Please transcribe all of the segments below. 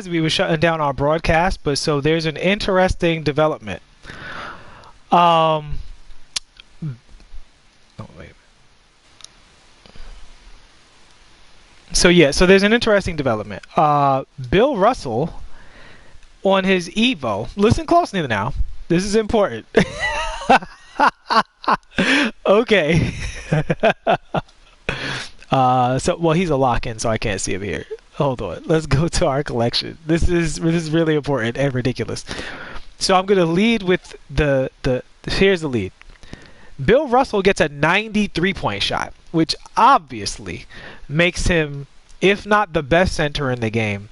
We were shutting down our broadcast, but so there's an interesting development. Um, oh wait. So yeah, so there's an interesting development. Bill Russell on his Evo. Listen closely now. This is important. Okay. So well, he's a lock-in, so I can't see him here. Hold on. Let's go to our collection. This is really important and ridiculous. So I'm gonna lead with the here's the lead. Bill Russell gets a 93-point shot, which obviously makes him, if not the best center in the game,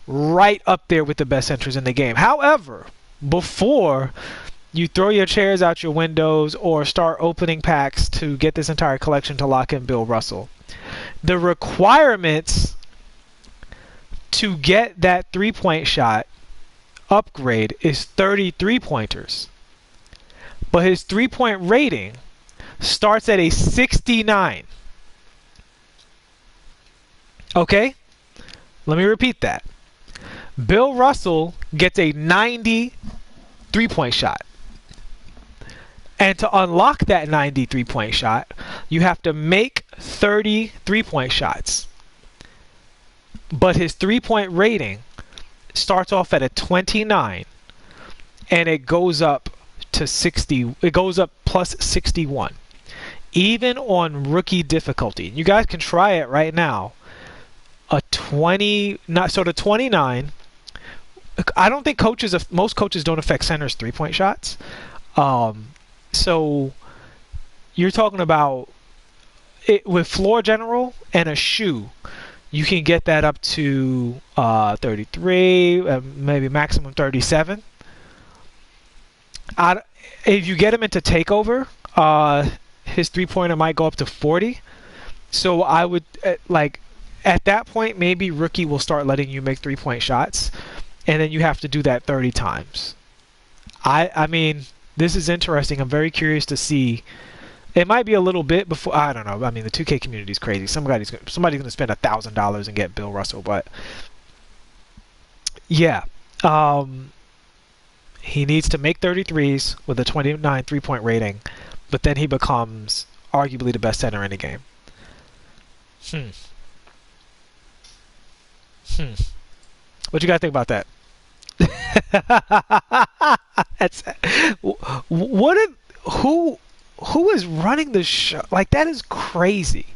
right up there with the best centers in the game. However, before you throw your chairs out your windows or start opening packs to get this entire collection to lock in Bill Russell, the requirements to get that 3-point shot upgrade is 33 pointers. But his 3-point rating starts at a 69. Okay? Let me repeat that. Bill Russell gets a 90 3-point shot. And to unlock that 93-point shot, you have to make 30 3-point shots. But his 3-point rating starts off at a 29 and it goes up to 60. It goes up plus 61. Even on rookie difficulty. You guys can try it right now. A 20, not so the 29. I don't think most coaches don't affect centers 3-point shots. So you're talking about it with floor general and a shoe. You can get that up to 33, maybe maximum 37. If you get him into takeover, his 3-pointer might go up to 40. So I would like at that point maybe rookie will start letting you make 3-point shots, and then you have to do that 30 times. I mean, this is interesting. I'm very curious to see. It might be a little bit before. I don't know. I mean, the 2K community is crazy. Somebody's going to spend $1,000 and get Bill Russell, but yeah, he needs to make 33s with a 29 3-point rating, but then he becomes arguably the best center in the game. What you gotta think about that? That's who is running the show? Like, that is crazy.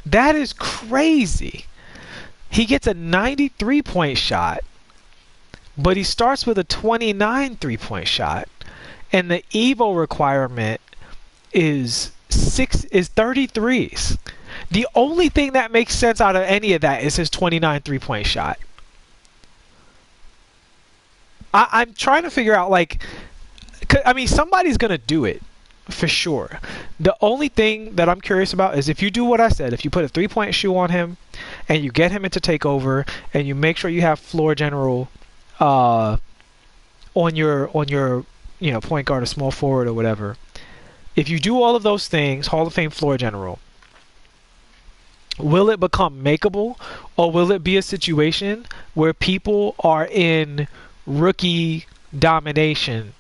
That is crazy. He gets a 93-point shot, but he starts with a 29 3-point shot, and the Evo requirement is 33s. The only thing that makes sense out of any of that is his 29 3-point shot. I'm trying to figure out, like, I mean, somebody's going to do it for sure. The only thing that I'm curious about is if you do what I said, if you put a 3-point shoe on him and you get him into takeover and you make sure you have floor general on your point guard or small forward or whatever. If you do all of those things, Hall of Fame floor general, will it become makeable, or will it be a situation where people are in rookie domination,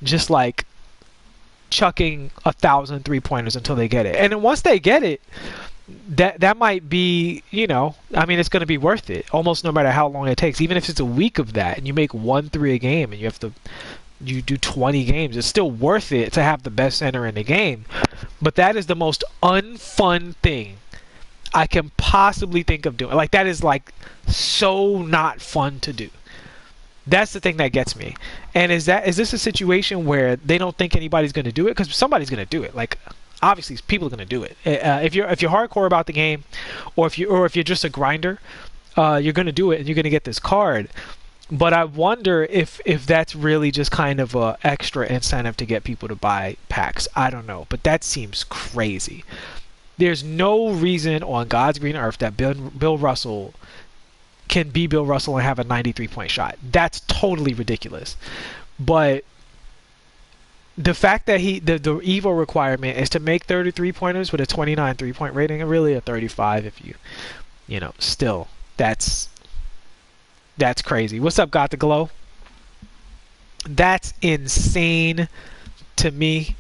just like chucking 1,000 3-pointers until they get it? And then once they get it, that might be, I mean, it's going to be worth it almost no matter how long it takes. Even if it's a week of that and you make 1-3 a game and you do 20 games, it's still worth it to have the best center in the game. But that is the most unfun thing I can possibly think of doing. Like, that is like so not fun to do. That's the thing that gets me. And is this a situation where they don't think anybody's going to do it? Because somebody's going to do it. Like, obviously people are going to do it. If you're hardcore about the game, or if you're just a grinder, you're going to do it and you're going to get this card. But I wonder if that's really just kind of a extra incentive to get people to buy packs. I don't know, but that seems crazy. There's no reason on God's green earth that Bill Russell can be Bill Russell and have a 93-point shot. That's totally ridiculous. But the fact that the Evo requirement is to make 33 pointers with a 29 3-point rating, and really a 35 if still, that's That's crazy. What's up, Got the Glow? That's insane to me.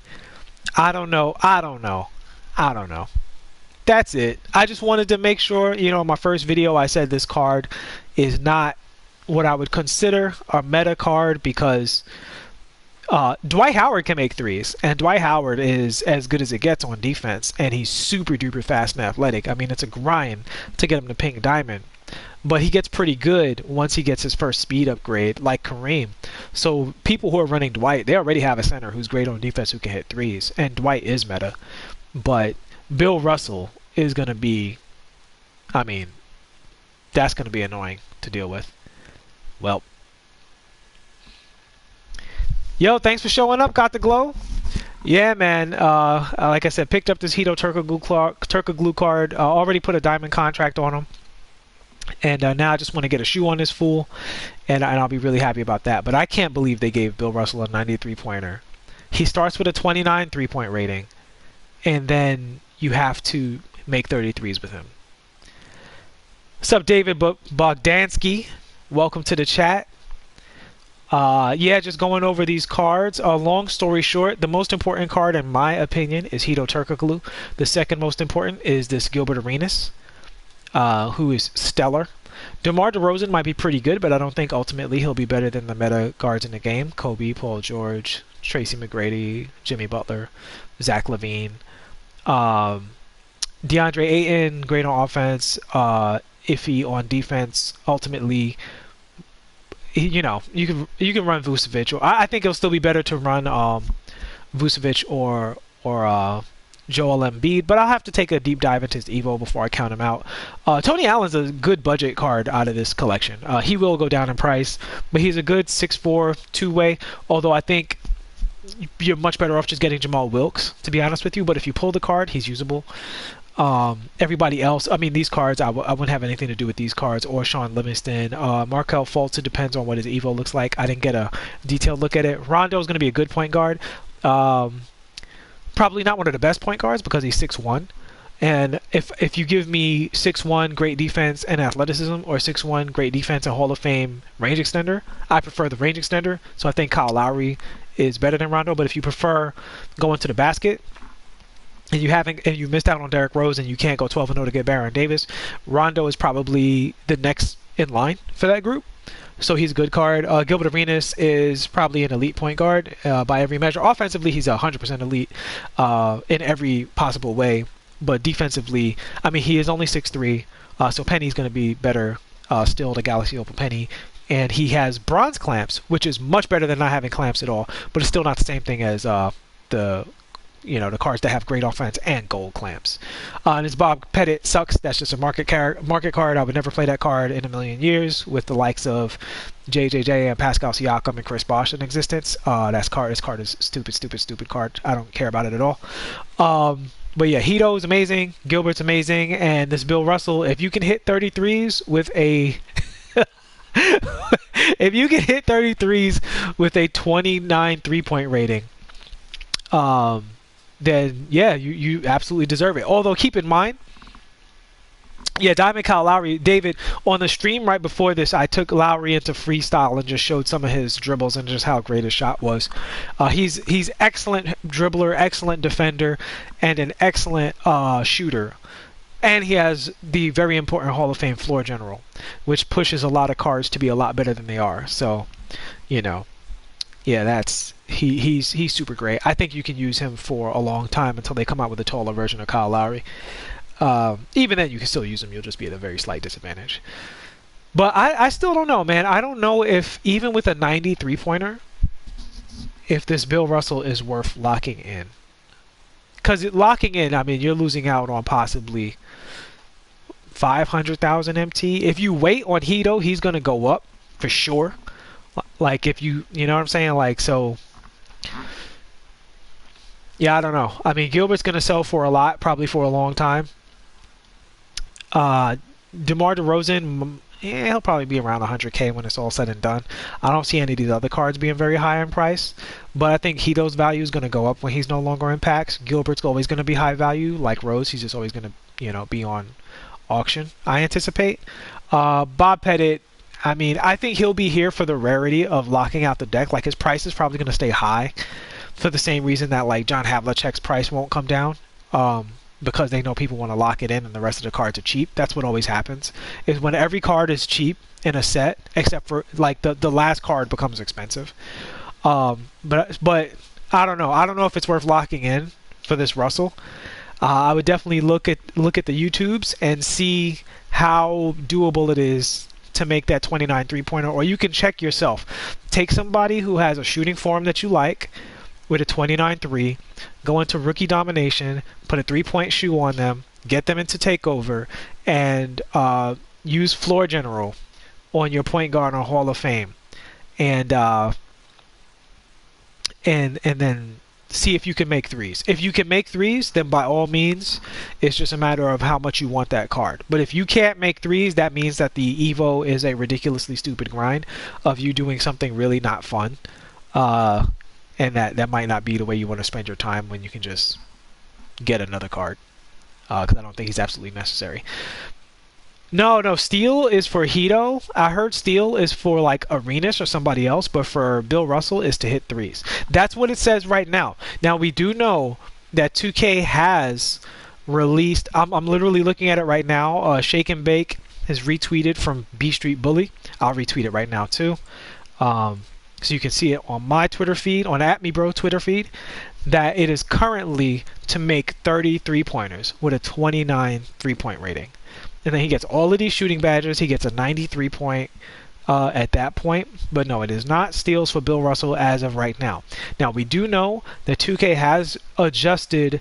I don't know. I don't know. I don't know. That's it. I just wanted to make sure, you know, in my first video I said this card is not what I would consider a meta card because Dwight Howard can make threes, and Dwight Howard is as good as it gets on defense, and he's super duper fast and athletic. I mean, it's a grind to get him to pink diamond, but he gets pretty good once he gets his first speed upgrade, like Kareem. So people who are running Dwight, they already have a center who's great on defense who can hit threes, and Dwight is meta. But Bill Russell is going to be, I mean, that's going to be annoying to deal with. Well. Yo, thanks for showing up. Got the glow? Yeah, man. Like I said, picked up this Hito Turkoglu card. Already put a diamond contract on him. And now I just want to get a shoe on this fool. And I'll be really happy about that. But I can't believe they gave Bill Russell a 93-pointer. He starts with a 29 3-point rating. And then you have to make 33s with him. What's up, David Bogdansky? Welcome to the chat. Yeah, just going over these cards. Long story short, the most important card in my opinion is Hito Turkoglu. The second most important is this Gilbert Arenas, who is stellar. DeMar DeRozan might be pretty good, but I don't think ultimately he'll be better than the meta guards in the game. Kobe, Paul George, Tracy McGrady, Jimmy Butler, Zach LaVine. DeAndre Ayton, great on offense, iffy on defense. Ultimately, you know, you can run Vucevic, or I think it'll still be better to run Vucevic or Joel Embiid, but I'll have to take a deep dive into his Evo before I count him out. Tony Allen's a good budget card out of this collection. He will go down in price, but he's a good 6'4" two-way, although I think you're much better off just getting Jamal Wilkes, to be honest with you, but if you pull the card, he's usable. Everybody else, I mean, these cards, I wouldn't have anything to do with these cards, or Sean Livingston. Markelle Fultz, it depends on what his Evo looks like. I didn't get a detailed look at it. Rondo is going to be a good point guard. Probably not one of the best point guards because he's 6'1". And if you give me 6'1", great defense and athleticism, or 6'1", great defense and Hall of Fame range extender, I prefer the range extender. So I think Kyle Lowry is better than Rondo. But if you prefer going to the basket, and you missed out on Derrick Rose and you can't go 12-0 to get Baron Davis, Rondo is probably the next in line for that group. So he's a good card. Gilbert Arenas is probably an elite point guard by every measure. Offensively, he's 100% elite in every possible way. But defensively, I mean, he is only 6'3", so Penny's going to be better still, the Galaxy Opal Penny. And he has bronze clamps, which is much better than not having clamps at all. But it's still not the same thing as the cards that have great offense and gold clamps. And his Bob Pettit sucks. That's just a market card. I would never play that card in a million years with the likes of JJJ and Pascal Siakam and Chris Bosh in existence. This card is stupid card. I don't care about it at all. But yeah, Hito is amazing. Gilbert's amazing. And this Bill Russell, if you can hit 33s with a... if you can hit 33s with a 29 3-point rating, then yeah, you absolutely deserve it. Although keep in mind, yeah, Diamond Kyle Lowry, David, on the stream right before this, I took Lowry into freestyle and just showed some of his dribbles and just how great his shot was. He's excellent dribbler, excellent defender, and an excellent shooter. And he has the very important Hall of Fame floor general, which pushes a lot of cards to be a lot better than they are. So, you know, yeah, he's super great. I think you can use him for a long time until they come out with a taller version of Kyle Lowry. Even then, you can still use him. You'll just be at a very slight disadvantage. But I still don't know, man. I don't know if, even with a 93-pointer, if this Bill Russell is worth locking in. Because locking in, I mean, you're losing out on possibly 500,000 MT. If you wait on Hito, he's going to go up for sure. Like, if you know what I'm saying? Like, so, yeah, I don't know. I mean, Gilbert's going to sell for a lot, probably for a long time. DeMar DeRozan, yeah, he'll probably be around 100K when it's all said and done. I don't see any of these other cards being very high in price, but I think Hito's value is going to go up when he's no longer in packs. Gilbert's always going to be high value, like Rose. He's just always going to, be on auction, I anticipate. Bob Pettit, I mean, I think he'll be here for the rarity of locking out the deck. Like, his price is probably going to stay high for the same reason that, like, John Havlicek's price won't come down. Because they know people want to lock it in and the rest of the cards are cheap. That's what always happens, is when every card is cheap in a set, except for, like, the last card becomes expensive. But I don't know. I don't know if it's worth locking in for this Russell. I would definitely look at the YouTubes and see how doable it is to make that 29 3-pointer, or you can check yourself. Take somebody who has a shooting form that you like with a 29-3, go into rookie domination, put a 3-point shoe on them, get them into takeover, and use floor general on your point guard on Hall of Fame, and then see if you can make threes. If you can make threes, then by all means, it's just a matter of how much you want that card. But if you can't make threes, that means that the Evo is a ridiculously stupid grind of you doing something really not fun. And that might not be the way you want to spend your time when you can just get another card. Because I don't think he's absolutely necessary. No, Steel is for Hito. I heard Steel is for, like, Arenas or somebody else, but for Bill Russell is to hit threes. That's what it says right now. Now, we do know that 2K has released, I'm literally looking at it right now, Shake and Bake has retweeted from B Street Bully. I'll retweet it right now too. So you can see it on my Twitter feed, on @MeBro Twitter feed, that it is currently to make 30 3-pointers with a 29 3-point rating. And then he gets all of these shooting badges. He gets a 93 point at that point. But no, it is not steals for Bill Russell as of right now. Now, we do know that 2K has adjusted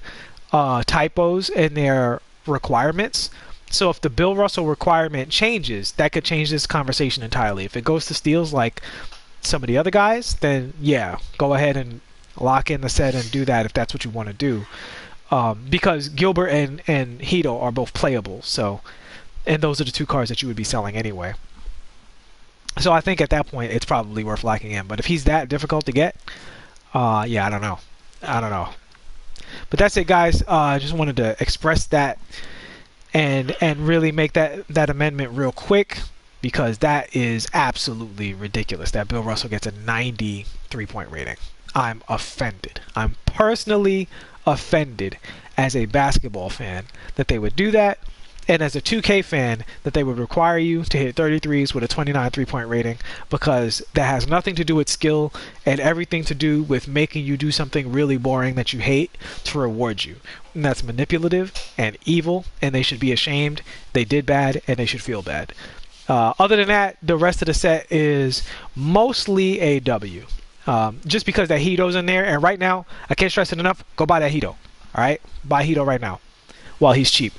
typos in their requirements. So if the Bill Russell requirement changes, that could change this conversation entirely. If it goes to steals like some of the other guys, then yeah, go ahead and lock in the set and do that if that's what you want to do. Because Gilbert and Hito are both playable, so, and those are the two cards that you would be selling anyway. So I think at that point it's probably worth locking in. But if he's that difficult to get, yeah, I don't know. But that's it, guys. I just wanted to express that and really make that amendment real quick, because that is absolutely ridiculous that Bill Russell gets a 90 3-point rating. I'm offended. I'm personally offended as a basketball fan that they would do that, and as a 2K fan that they would require you to hit 33s with a 29 3-point rating, because that has nothing to do with skill and everything to do with making you do something really boring that you hate to reward you. And that's manipulative and evil, and they should be ashamed. They did bad, and they should feel bad. Other than that, the rest of the set is mostly a W. Just because that Hito's in there, and right now, I can't stress it enough, go buy that Hito. Alright? Buy Hito right now while he's cheap.